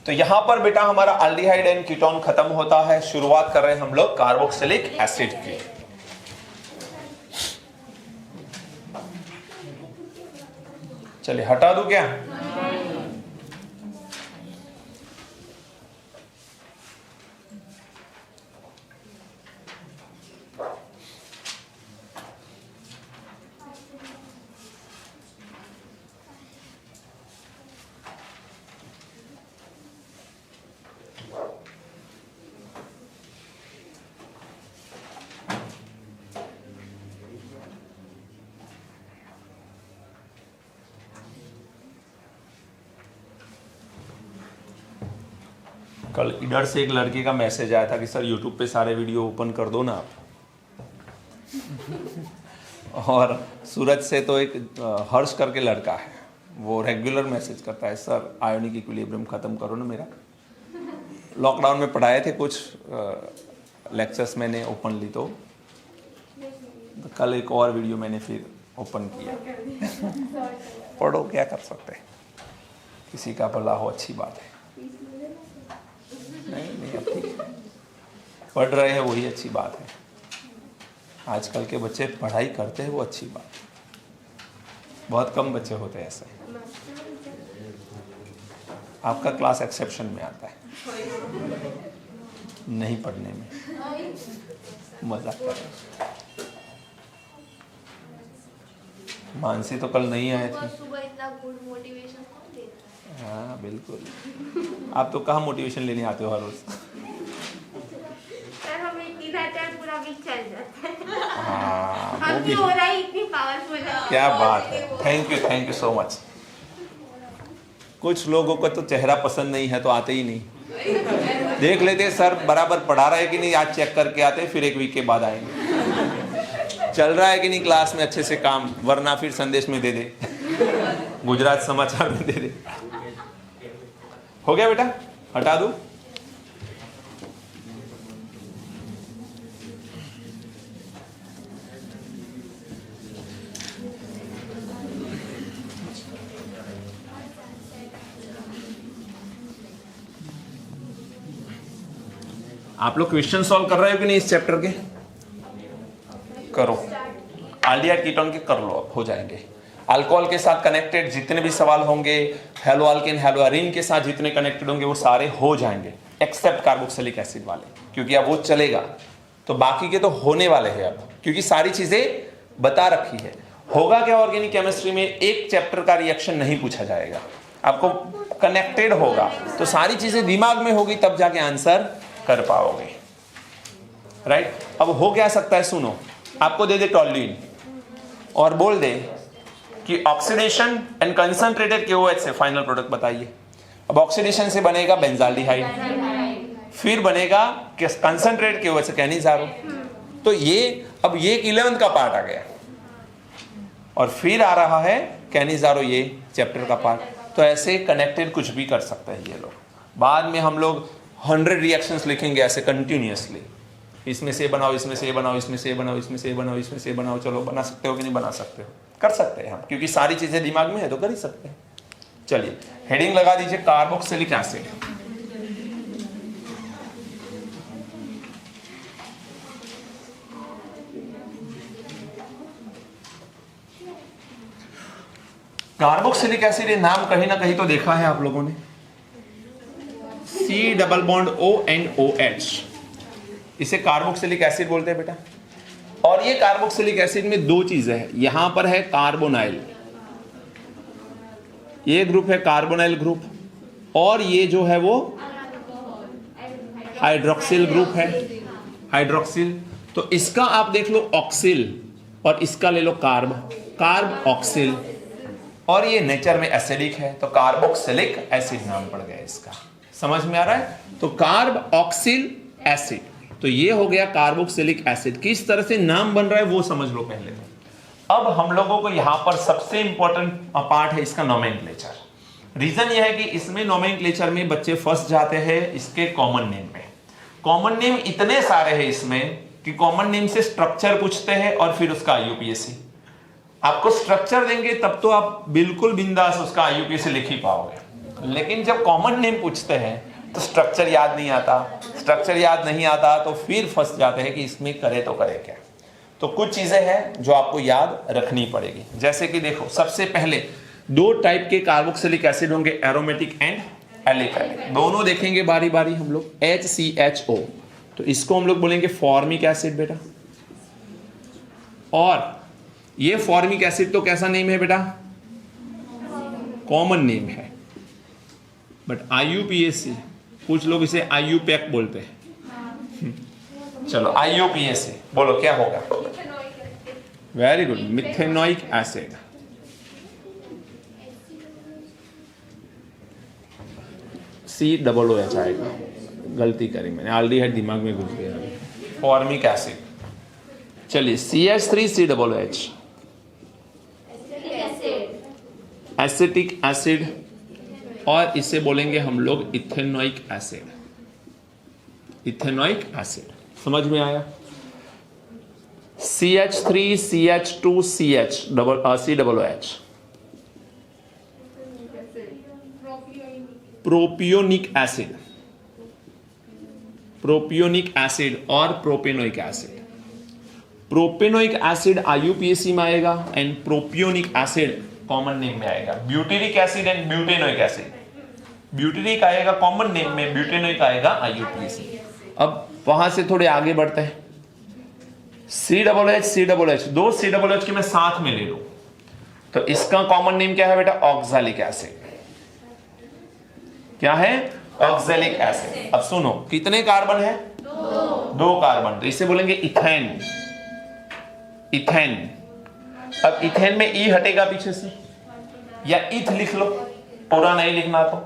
तो यहां पर बेटा हमारा अल्डिहाइड एंड कीटोन खत्म होता है, शुरुआत कर रहे हैं हम लोग कार्बोक्सिलिक एसिड की। चलिए हटा दूं क्या? कल इधर से एक लड़के का मैसेज आया था कि सर यूट्यूब पे सारे वीडियो ओपन कर दो ना आप। और सूरज से तो एक हर्ष करके लड़का है, वो रेगुलर मैसेज करता है, सर आयोनिक इक्विलिब्रियम ख़त्म करो ना मेरा। लॉकडाउन में पढ़ाए थे कुछ लेक्चर्स मैंने ओपनली, तो कल एक और वीडियो मैंने फिर ओपन किया। पढ़ो, क्या कर सकते हैं, किसी का भला हो अच्छी बात है। नहीं अब ठीक है, पढ़ रहे हैं वही अच्छी बात है। आजकल के बच्चे पढ़ाई करते हैं वो अच्छी बात है, बहुत कम बच्चे होते हैं ऐसे। आपका क्लास एक्सेप्शन में आता है, नहीं पढ़ने में, मजाक कर रहे। मानसी तो कल नहीं आए थे। हाँ बिल्कुल, आप तो कहाँ मोटिवेशन लेने आते हो हर रोज? हाँ वो भी हो रहा है, इतनी पावरफुल है। क्या बात है, थैंक यू सो मच। कुछ लोगों को तो चेहरा पसंद नहीं है तो आते ही नहीं, देख लेते सर बराबर पढ़ा रहा है कि नहीं, आज चेक करके आते, फिर एक वीक के बाद आएंगे, चल रहा है कि नहीं क्लास में अच्छे से काम, वरना फिर संदेश में दे दे, गुजरात समाचार में दे दे। हो गया बेटा, हटा दो। आप लोग क्वेश्चन सॉल्व कर रहे हो कि नहीं इस चैप्टर के? करो, आल्डिहाइड कीटोन के कर लो, अब हो जाएंगे। अल्कोहल के साथ कनेक्टेड जितने भी सवाल होंगे, हेलो अल्केन हेलो एरीन के साथ जितने कनेक्टेड होंगे वो सारे हो जाएंगे, एक्सेप्ट कार्बोक्सिलिक एसिड वाले, क्योंकि अब वो चलेगा। तो बाकी के तो होने वाले हैं अब, क्योंकि सारी चीजें बता रखी है। होगा क्या ऑर्गेनिक केमिस्ट्री में, एक चैप्टर का रिएक्शन नहीं पूछा जाएगा, आपको कनेक्टेड होगा तो सारी चीजें दिमाग में होगी, तब जाके आंसर कर पाओगे। राइट, अब हो क्या सकता है, सुनो, आपको दे दे टॉल्यूइन और बोल दे कि ऑक्सीडेशन एंड कंसंट्रेटेड KOH से फाइनल प्रोडक्ट बताइए। अब ऑक्सीडेशन से बनेगा बेंजाल्डिहाइड, फिर बनेगा कंसंट्रेट KOH से कैनिजारो। तो ये अब ये 11th का पार्ट आ गया, और फिर आ रहा है कैनिजारो, ये चैप्टर का पार्ट। तो ऐसे कनेक्टेड कुछ भी कर सकते हैं ये लोग। बाद में हम लोग 100 रिएक्शंस लिखेंगे ऐसे कंटिन्यूअसली, इसमें से बनाओ, इसमें से बनाओ, इसमें से बनाओ, इसमें से बनाओ, इसमें से बनाओ। चलो बना सकते हो कि नहीं बना सकते हो? कर सकते हैं हम, क्योंकि सारी चीजें दिमाग में है तो कर ही सकते हैं। चलिए हेडिंग लगा दीजिए, कार्बोक्सिलिक एसिड। कार्बोक्सिलिक एसिड, ये नाम कहीं ना कहीं तो देखा है आप लोगों ने, C double bond O and OH, इसे कार्बोक्सिलिक एसिड बोलते हैं बेटा। और ये कार्बोक्सिलिक एसिड में दो चीजें हैं, यहां पर है कार्बोनाइल, ये ग्रुप है कार्बोनाइल ग्रुप, और ये जो है वो हाइड्रोक्सिल ग्रुप है, हाइड्रोक्सिल। तो इसका आप देख लो ऑक्सिल, और इसका ले लो कार्ब, कार्ब ऑक्सिल, और ये नेचर में एसिडिक है तो कार्बोक्सिलिक एसिड नाम पड़ गया इसका। समझ में आ रहा है? तो कार्ब ऑक्सिल एसिड, तो ये हो गया कार्बोक्सिलिक एसिड। किस तरह से नाम बन रहा है वो समझ लो पहले। अब हम लोगों को यहां पर सबसे इंपॉर्टेंट पार्ट है इसका नोमेनक्लेचर। रीजन यह है कि इसमें नोमेनक्लेचर में बच्चे फंस जाते हैं इसके कॉमन नेम में। कॉमन नेम इतने सारे हैं इसमें कि कॉमन नेम से स्ट्रक्चर पूछते हैं और फिर उसका IUPAC। आपको स्ट्रक्चर देंगे तब तो आप बिल्कुल बिंदास उसका IUPAC लिख ही पाओगे, लेकिन जब कॉमन नेम पूछते हैं तो स्ट्रक्चर याद नहीं आता, स्ट्रक्चर याद नहीं आता तो फिर फंस जाते हैं कि इसमें करे तो करे क्या। तो कुछ चीजें हैं जो आपको याद रखनी पड़ेगी, जैसे कि देखो सबसे पहले दो टाइप के कार्बोक्सिलिक एसिड होंगे, एरोमेटिक एंड एल्डिहाइड। दोनों देखेंगे बारी बारी हम लोग। HCHO, तो इसको हम लोग बोलेंगे फॉर्मिक एसिड बेटा। और ये फॉर्मिक एसिड तो कैसा नेम है बेटा? कॉमन नेम है, बट IUPAC कुछ लोग इसे IUPAC बोलते हैं। चलो IUPAC बोलो क्या होगा? Very good, methanoic acid. COOH आएगा, गलती करी मैंने, एल्डिहाइड दिमाग में घुस गया। Formic acid. चलिए CH3COOH, एसिटिक एसिड, और इसे बोलेंगे हम लोग इथेनोइक एसिड। इथेनोइक एसिड समझ में आया? CH3CH2CH propionic acid, propionic acid और propanoic acid. Propanoic acid IUPAC में आएगा and propionic acid common name में आएगा। Butyric acid and butanoic acid, butyric आएगा कॉमन नेम में, ब्यूटेनोइक आएगा IUPAC। अब वहां से थोड़े आगे बढ़ते हैं। COOH, दो COOH के मैं साथ में ले लूं तो इसका कॉमन नेम क्या है बेटा? Oxalic acid. क्या है? Oxalic acid. अब सुनो, कितने कार्बन है? दो कार्बन, तो इसे बोलेंगे इथेन। इथेन। अब इथेन में ई हटेगा पीछे से, या इथ लिख लो, पूरा नहीं लिखना तो।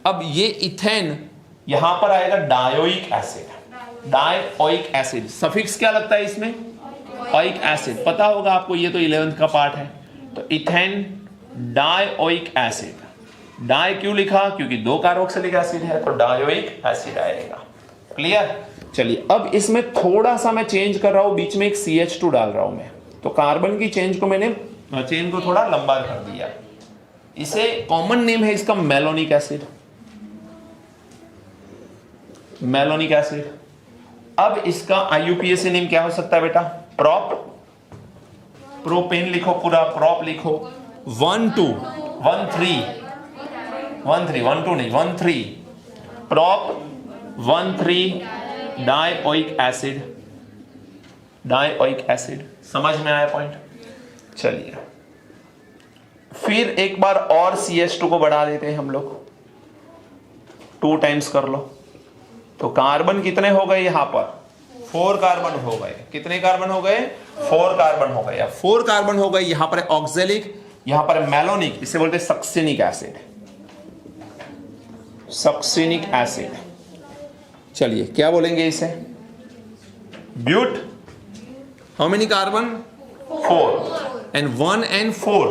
अब ये इथेन यहां पर आएगा dioic acid. Dioic acid, suffix क्या लगता है इसमें? ओइक एसिड, पता होगा आपको, ये तो 11th का पार्ट है। तो इथेन डायोइक एसिड। डाई क्यों लिखा? क्योंकि दो कार्बोक्सिलिक एसिड है, तो डायोइक एसिड आएगा। क्लियर? चलिए, अब इसमें थोड़ा सा मैं चेंज कर रहा हूं, बीच में एक CH2 डाल रहा हूं मैं, तो कार्बन की चेंज को मैंने चेन को थोड़ा लंबा कर दिया। इसे कॉमन नेम है इसका मेलोनिक एसिड। Malonic acid. अब इसका IUPAC नेम क्या हो सकता है बेटा? प्रोपेन लिखो, पूरा प्रोप लिखो। 13 prop 13 dioic acid. Dioic acid समझ में आया पॉइंट? चलिए, फिर एक बार और CH2 को बढ़ा देते हैं हम लोग, 2 टाइम्स कर लो। तो कार्बन कितने हो गए यहां पर? 4 कार्बन हो गए। कितने कार्बन हो गए? 4 कार्बन हो गए। 4 कार्बन हो गए। यहां पर ऑक्सैलिक, यहां पर मेलोनिक, इसे बोलते हैं सक्सिनिक एसिड। Succinic acid. चलिए, क्या बोलेंगे इसे? But. How many carbon? 4 and 1 and 4,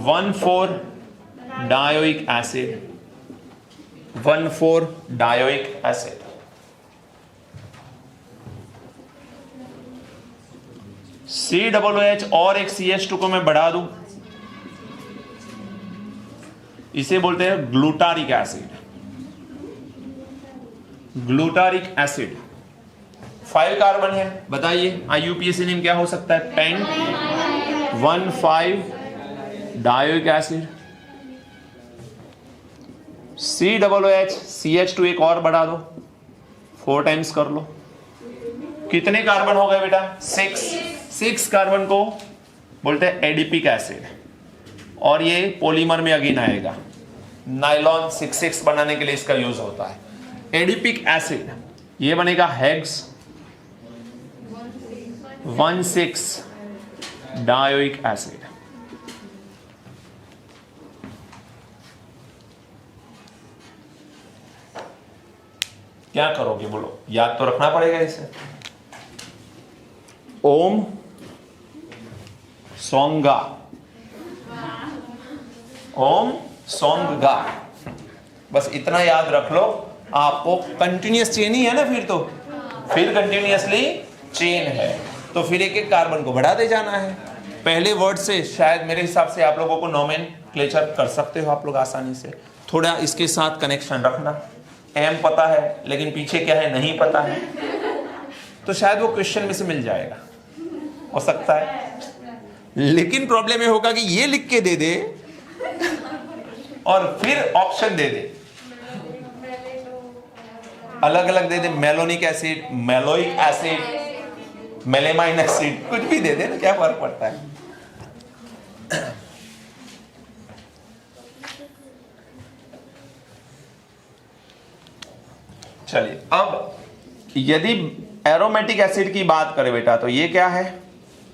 1,4 dioic acid. 1,4 dioic acid. COOH और एक CH2 को मैं बढ़ा दूं, इसे बोलते हैं glutaric acid. Glutaric acid. 5 carbon है, बताइए IUPAC नेम क्या हो सकता है? 15 डायोइक एसिड। COOH CH2 एक और बढ़ा दो, 4 टाइम्स कर लो। कितने कार्बन हो गए बेटा? 6 कार्बन को बोलते हैं एडिपिक एसिड, और ये पॉलीमर में अगेन आएगा। नायलॉन 6 बनाने के लिए इसका यूज होता है। एडिपिक एसिड, ये बनेगा हेक्स 16 डायोइक एसिड। क्या करोगे बोलो? याद तो रखना पड़ेगा इसे। ओम सोंगा, ओम सोंगा, बस इतना याद रख लो। आपको कंटिन्यूअस चेन ही है ना, फिर कंटिन्यूअसली चेन है, तो फिर एक कार्बन को बढ़ाते जाना है। पहले वर्ड से शायद मेरे हिसाब से आप लोगों को नोमेनक्लेचर कर सकते हो आप लोग आसानी से। थोड़ा इसके साथ कनेक्शन रखना। एम पता है लेकिन पीछे क्या है नहीं पता है, तो शायद वो क्वेश्चन में से मिल जाएगा, हो सकता है। लेकिन प्रॉब्लम ये होगा कि ये लिख के दे दे और फिर ऑप्शन दे दे, अलग अलग दे दे, malonic acid, maleic acid, melamine acid, कुछ भी दे दे ना, क्या फर्क पड़ता है। चलिए, अब यदि एरोमेटिक एसिड की बात करें बेटा, तो ये क्या है,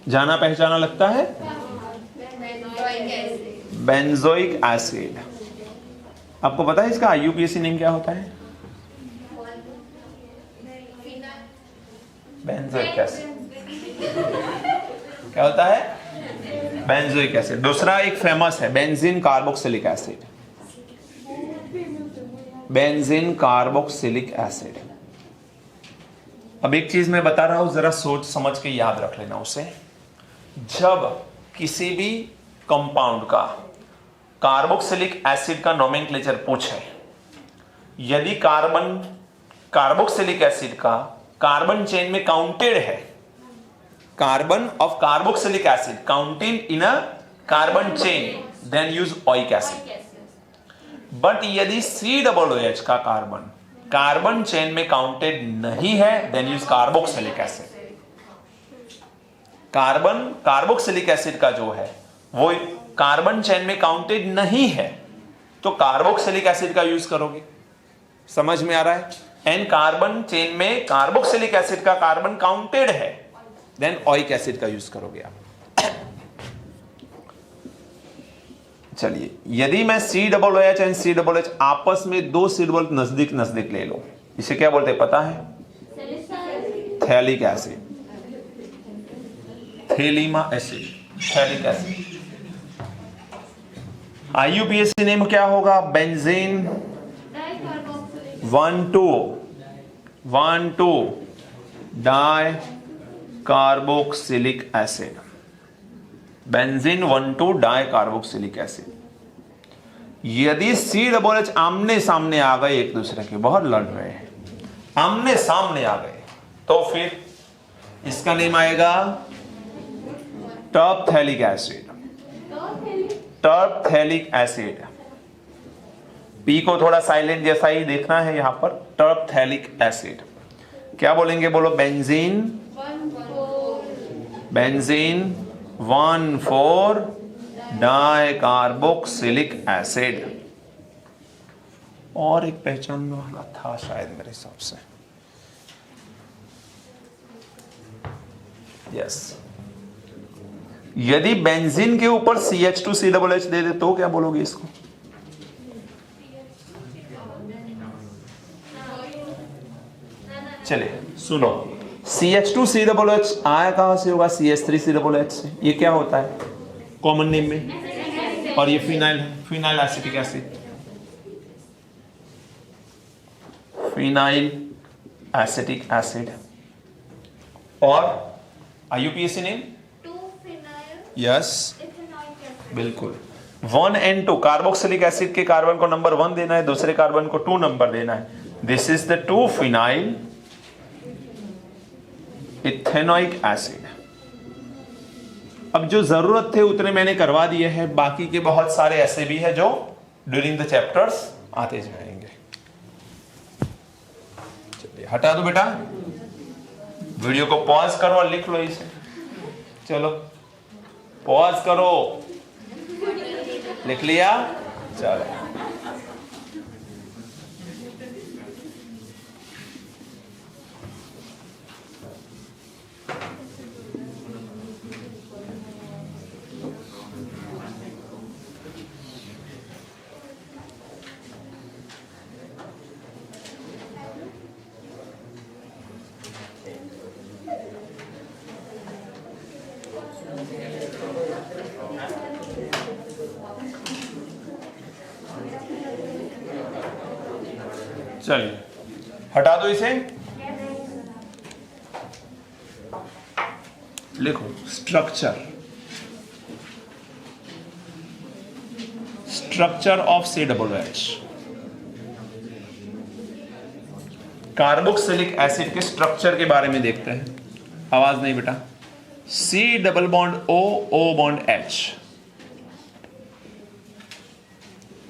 जाना पहचाना लगता है, बेंजोइक एसिड। आपको पता है इसका आईयूपीएसी नेम क्या होता है? Benzoic acid. क्या होता है? Benzoic acid. दूसरा एक फेमस है benzene carboxylic acid, benzene carboxylic acid. अब एक चीज मैं बता रहा हूं, जरा सोच समझ के याद रख लेना उसे। जब किसी भी कंपाउंड का कार्बोक्सिलिक एसिड का नोमेनक्लेचर पूछे, यदि कार्बोक्सिलिक एसिड का कार्बन चेन में काउंटेड है, carbon of carboxylic acid counted in a carbon chain, then use oic acid. But यदि COOH का कार्बन चेन में काउंटेड नहीं है, then use carboxylic acid. Carboxylic acid का जो है वो कार्बन चेन में काउंटेड नहीं है, तो कार्बोक्सिलिक एसिड का यूज करोगे। समझ में आ रहा है? एंड कार्बन चेन में कार्बोक्सिलिक एसिड का कार्बन काउंटेड है, देन ओइक एसिड का यूज करोगे आप। चलिए, यदि मैं COOH एंड COOH आपस में दो सिग्नल नजदीक नजदीक ले लो, इसे क्या बोलते हैं पता है? थैलिक एसिड, थैलीमा acid, phthalic acid. IUPAC name क्या होगा? Benzene 1,2 di carboxylic acid, benzene 1,2 di carboxylic acid. यदि COOH आमने सामने आ गए, एक दूसरे के बहुत लड़ रहे हैं, आमने सामने आ गए, तो फिर इसका नेम आएगा टर्पथैलिक एसिड, टर्पथैलिक एसिड। पी को थोड़ा साइलेंट जैसा ही देखना है यहां पर, टर्पथैलिक एसिड। क्या बोलेंगे? बोलो, बेंजीन 1,4 डाई कार्बोक्सिलिक एसिड। और एक पहचान वाला था शायद मेरे हिसाब से, यस। यदि बेंजीन के ऊपर CH2COOH दे दे तो क्या बोलोगे इसको? चलिए सुनो, CH2COOH आया कहां से होगा? CH3COOH से। ये क्या होता है कॉमन नेम में? और ये phenyl acetic acid, phenyl acetic acid. और आईयूपीएसी नेम? यस, बिल्कुल। 1 and 2 कार्बोक्सिलिक एसिड के कार्बन को नंबर 1 देना है, दूसरे कार्बन को 2 नंबर देना है। दिस इज द 2-फिनाइल इथेनोइक एसिड। अब जो जरूरत थे उतने मैंने करवा दिए हैं, बाकी के बहुत सारे ऐसे भी हैं जो ड्यूरिंग द चैप्टर्स आते जाएंगे। चलिए हटा दो बेटा, वीडियो को पॉज करो और लिख लो इसे। चलो पॉज करो, लिख लिया? चलो चलिए हटा दो इसे, लिखो structure of COOH। Carboxylic acid के स्ट्रक्चर के बारे में देखते हैं। आवाज नहीं बेटा, C double bond O bond H,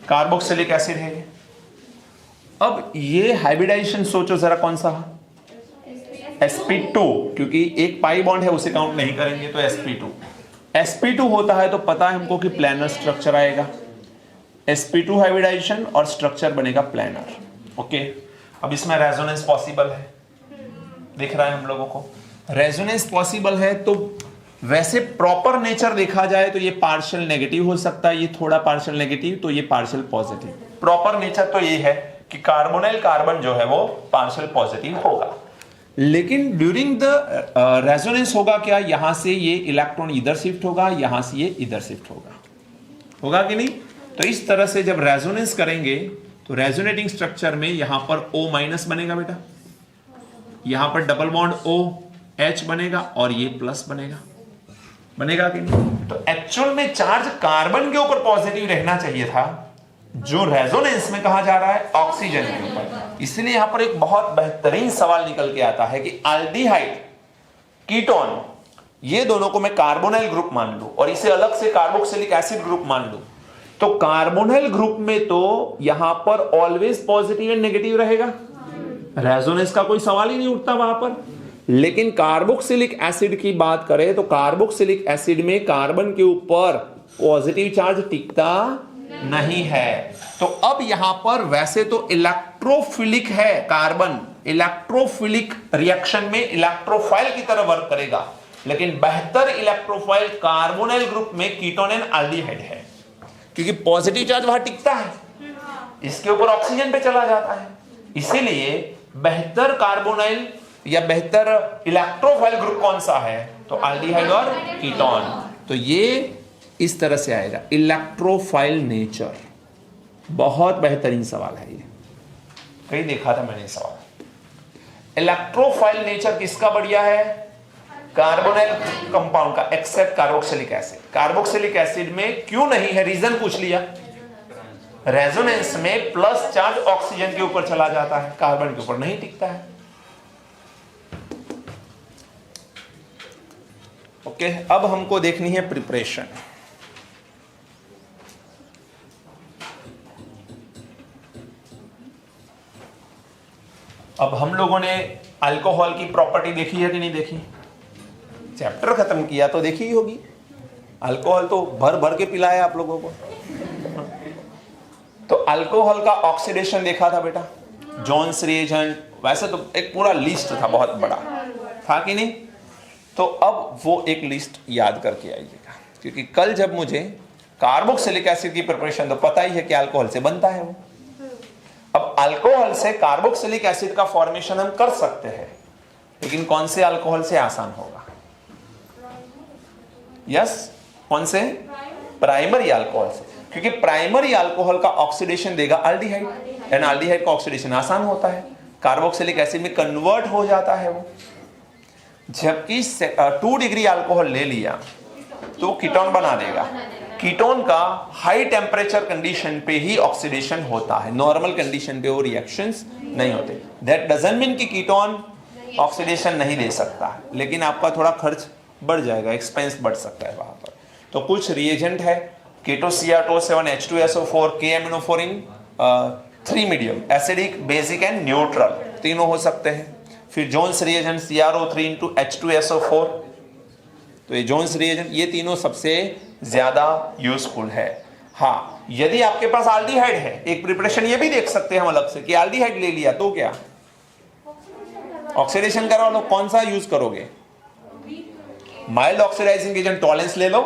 carboxylic acid है। अब ये हाइब्रिडाइजेशन सोचो जरा कौन सा, sp2, क्योंकि एक पाई बॉन्ड है उसे काउंट नहीं करेंगे तो sp2 होता है तो पता है हमको कि प्लैनर स्ट्रक्चर आएगा, sp2 हाइब्रिडाइजेशन और स्ट्रक्चर बनेगा प्लैनर। ओके, अब इसमें रेजोनेंस पॉसिबल है, दिख रहा है हम लोगों को, रेजोनेंस पॉसिबल है। तो वैसे प्रॉपर नेचर देखा जाए तो ये पार्शियल नेगेटिव हो सकता है, ये थोड़ा पार्शियल नेगेटिव, तो ये पार्शियल पॉजिटिव। प्रॉपर नेचर तो ये है कि कार्बोनाइल कार्बन जो है वो पार्शियल पॉजिटिव होगा, लेकिन ड्यूरिंग द रेजोनेंस होगा क्या, यहां से ये इलेक्ट्रॉन इधर शिफ्ट होगा, यहां से ये इधर शिफ्ट होगा कि नहीं। तो इस तरह से जब रेजोनेंस करेंगे तो रेजोनेटिंग स्ट्रक्चर में यहां पर O माइनस बनेगा बेटा, यहां पर डबल बॉन्ड OH बनेगा और ये प्लस बनेगा कि नहीं। तो एक्चुअल में चार्ज कार्बन के ऊपर पॉजिटिव रहना चाहिए था, जो रेजोनेंस में कहा जा रहा है ऑक्सीजन के ऊपर। इसलिए यहां पर एक बहुत बेहतरीन सवाल निकल के आता है कि एल्डिहाइड, कीटोन, ये दोनों को मैं कार्बोनाइल ग्रुप मान लूं और इसे अलग से कार्बोक्सिलिक एसिड ग्रुप मान लूं, तो कार्बोनाइल ग्रुप में तो यहां पर ऑलवेज पॉजिटिव एंड नेगेटिव रहेगा, रेजोनेंस का कोई सवाल ही नहीं उठता वहां पर। लेकिन कार्बोक्सिलिक एसिड की बात करें तो कार्बोक्सिलिक एसिड में कार्बन के ऊपर पॉजिटिव चार्ज टिकता नहीं है। तो अब यहां पर वैसे तो इलेक्ट्रोफिलिक है कार्बन, इलेक्ट्रोफिलिक रिएक्शन में इलेक्ट्रोफाइल की तरह वर्क करेगा, लेकिन बेहतर इलेक्ट्रोफाइल कार्बोनाइल ग्रुप में कीटोन एंड एल्डिहाइड है, क्योंकि पॉजिटिव चार्ज वहां टिकता है, इसके ऊपर ऑक्सीजन पे चला जाता है। इसीलिए बेहतर कार्बोनाइल या बेहतर इलेक्ट्रोफाइल ग्रुप कौन सा है, तो एल्डिहाइड और कीटोन। तो ये इस तरह से आएगा इलेक्ट्रोफाइल नेचर। बहुत बेहतरीन सवाल है ये, कहीं देखा था मैंने सवाल। इलेक्ट्रोफाइल नेचर किसका बढ़िया है, कार्बोनाइल कंपाउंड का, except carboxylic acid. Carboxylic acid में क्यों नहीं है, रीजन पूछ लिया, रेजोनेंस में प्लस चार्ज ऑक्सीजन के ऊपर चला जाता है, कार्बन के ऊपर नहीं टिकता है। ओके, अब हमको देखनी है प्रिपरेशन। अब हम लोगों ने अल्कोहल की प्रॉपर्टी देखी है कि नहीं देखी, चैप्टर खत्म किया तो देखी ही होगी। अल्कोहल तो भर भर के पिलाया आप लोगों को। तो अल्कोहल का ऑक्सीडेशन देखा था बेटा, जॉन्स रिएजेंट, वैसे तो एक पूरा लिस्ट था, बहुत बड़ा था कि नहीं। तो अब वो एक लिस्ट याद करके आइएगा, क्योंकि कल जब मुझे कार्बोक्सिलिक एसिड की प्रिपरेशन, तो पता ही है कि अल्कोहल से बनता है वो। अब अल्कोहल से कार्बोक्सिलिक एसिड का फॉर्मेशन हम कर सकते हैं, लेकिन कौन से अल्कोहल से आसान होगा, यस कौन से, प्राइमरी अल्कोहल से, क्योंकि प्राइमरी अल्कोहल का ऑक्सीडेशन देगा एल्डिहाइड, एंड एल्डिहाइड का ऑक्सीडेशन आसान होता है, कार्बोक्सिलिक एसिड में कन्वर्ट हो जाता है वो। जबकि 2 डिग्री अल्कोहल ले लिया तो कीटोन बना देगा, कीटोन का हाई टेम्परेचर कंडीशन पे ही ऑक्सीडेशन होता है, नॉर्मल कंडीशन पे वो रिएक्शंस नहीं होते। दैट डजंट मीन कि कीटोन ऑक्सीडेशन नहीं दे सकता, लेकिन आपका थोड़ा खर्च बढ़ जाएगा, एक्सपेंस बढ़ सकता है वहां पर। तो कुछ रिएजेंट है, KetoCr2O7 H2SO4 KMNO4 in 3 medium, acidic, basic and neutral, तीनों हो सकते हैं। फिर Jones reagent CrO3 into H2SO4, तो ये जोन्स रिएजेंट, ये तीनों सबसे ज्यादा यूजफुल है। हाँ, यदि आपके पास एल्डिहाइड है, एक प्रिपरेशन ये भी देख सकते हैं हम अलग से कि एल्डिहाइड ले लिया तो क्या ऑक्सीडेशन करा लो, कौन सा यूज करोगे, माइल्ड ऑक्सीडाइजिंग एजेंट टॉलेंस ले लो,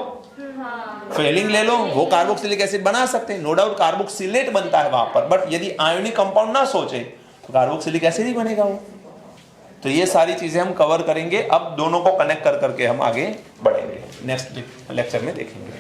फेलिंग ले लो, वो कार्बोक्सिलिक एसिड बना सकते हैं, नो डाउट कार्बोक्सिलेट बनता है वहां पर, बट यदि आयोनिक कंपाउंड ना सोचे तो कार्बोक्सिलिक एसिड ही बनेगा वो। तो ये सारी चीजें हम कवर करेंगे, अब दोनों को कनेक्ट कर करके हम आगे बढ़ेंगे, नेक्स्ट लेक्चर में देखेंगे।